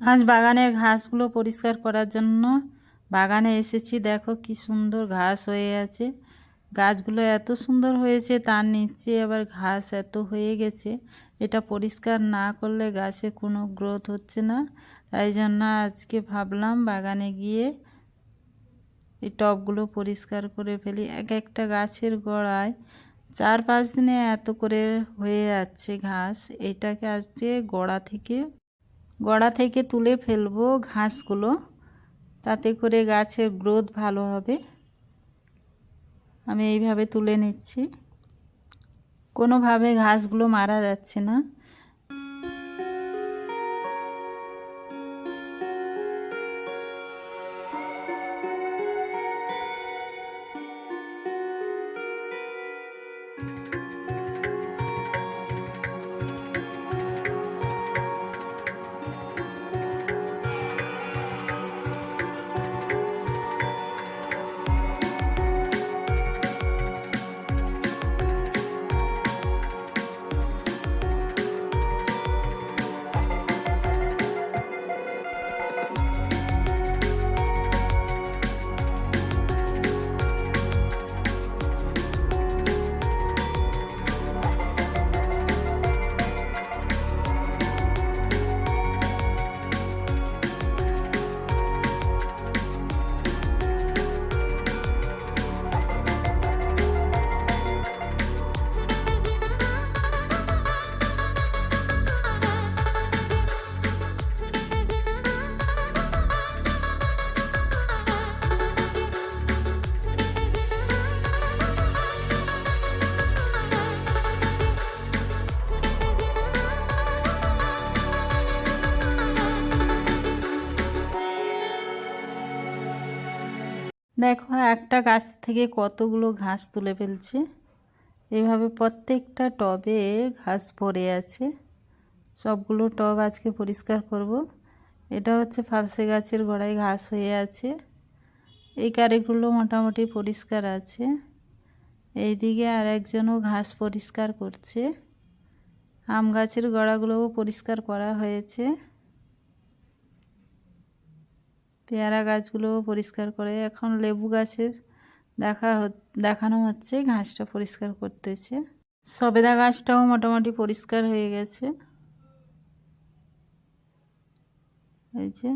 আজ বাগানের ঘাসগুলো পরিষ্কার করার জন্য বাগানে এসেছি। দেখো কি সুন্দর ঘাস হয়ে আছে, গাছগুলো এত সুন্দর হয়েছে, তার নিচে আবার ঘাস এত হয়ে গেছে। এটা পরিষ্কার না করলে গাছে কোনো গ্রোথ হচ্ছে না। তাই জন্য আজকে ভাবলাম বাগানে গিয়ে এই টবগুলো পরিষ্কার করে ফেলি। এক একটা গাছের গোড়ায় 4-5 দিনে এত করে হয়ে যাচ্ছে ঘাস। এটাকে আজকে গোড়া থেকে তুলে ফেলবো ঘাসগুলো, তাতে করে গাছের গ্রোথ ভালো হবে। আমি এইভাবে তুলে নিচ্ছি, কোনোভাবে ঘাসগুলো মারা যাচ্ছে না। দেখো একটা গাছ থেকে কতগুলো ঘাস তুলে ফেলছে। এভাবে প্রত্যেকটা টবে ঘাস পড়ে আছে। সবগুলো টব আজকে পরিষ্কার করব। এটা হচ্ছে ফালসে গাছের গোড়ায় ঘাস হয়ে আছে, এই কারিগুলো মোটামুটি পরিষ্কার আছে। এইদিকে আর একজনও ঘাস পরিষ্কার করছে। আম গাছের গোড়াগুলোও পরিষ্কার করা হয়েছে। পেয়ারা গাছগুলোও পরিষ্কার করে, এখন লেবু গাছের দেখানো হচ্ছে, ঘাসটা পরিষ্কার করতেছে। সবেদা গাছটাও মোটামুটি পরিষ্কার হয়ে গেছে। এই যে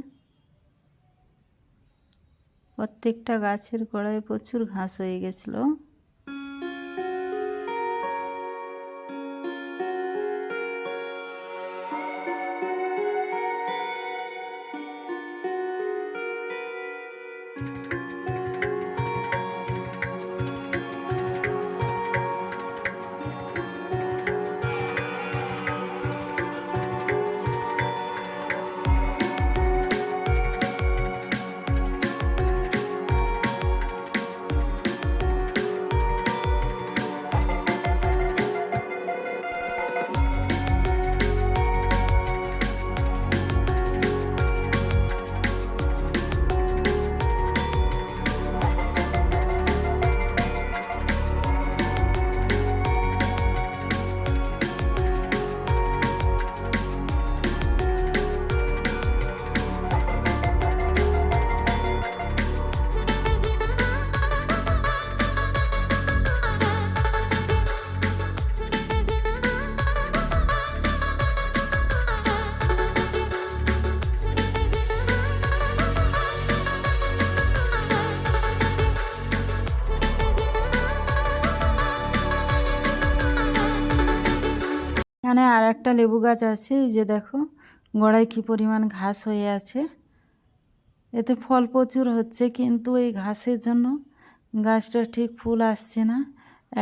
প্রত্যেকটা গাছের গোড়ায় প্রচুর ঘাস হয়ে গেছিলো। এখানে আর একটা লেবু গাছ আছে, এই যে দেখো গোড়ায় কি পরিমাণ ঘাস হয়ে আছে। এতে ফল প্রচুর হচ্ছে, কিন্তু এই ঘাসের জন্য গাছটা ঠিক ফুল আসছে না।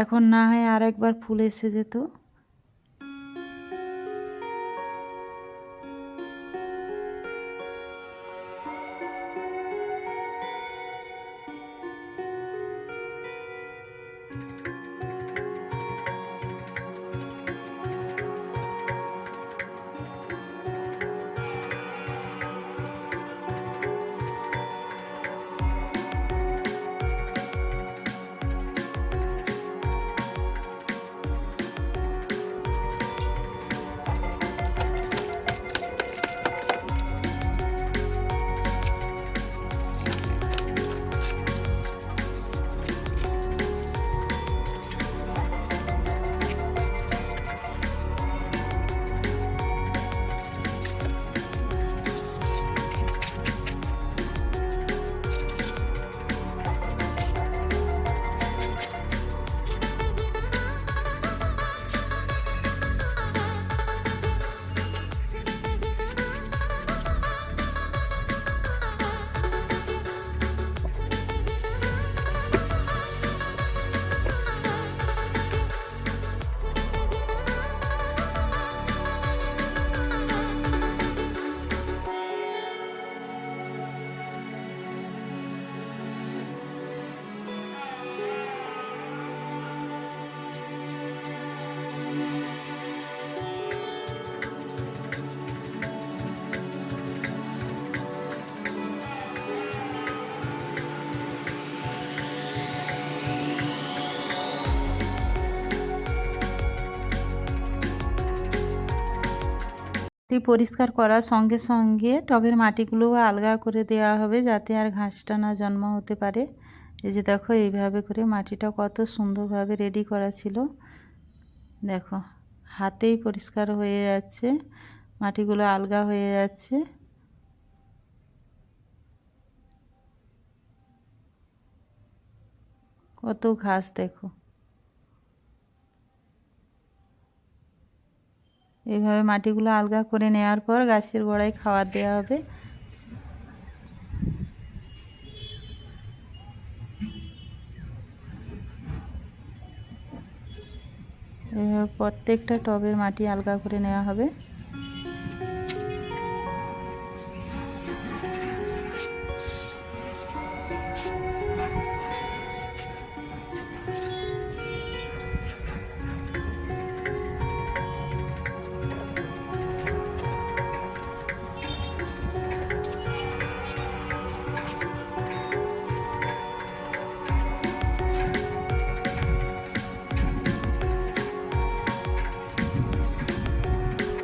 এখন না হয় আর একবার ফুল এসে যেত। পরিষ্কার করার সঙ্গে সঙ্গে টবের মাটিগুলো আলগা করে দেওয়া হবে, যাতে আর ঘাসটা না জন্ম হতে পারে। এই যে দেখো, এইভাবে করে মাটিটা কত সুন্দরভাবে রেডি করা ছিল। দেখো, হাতেই পরিষ্কার হয়ে যাচ্ছে, মাটিগুলো আলগা হয়ে যাচ্ছে। কত ঘাস দেখো। এইভাবে মাটিগুলো আলগা করে নেওয়ার পর গাছের গোড়ায় খাবার দেওয়া হবে। এইভাবে প্রত্যেকটা টবের মাটি আলগা করে নেওয়া হবে।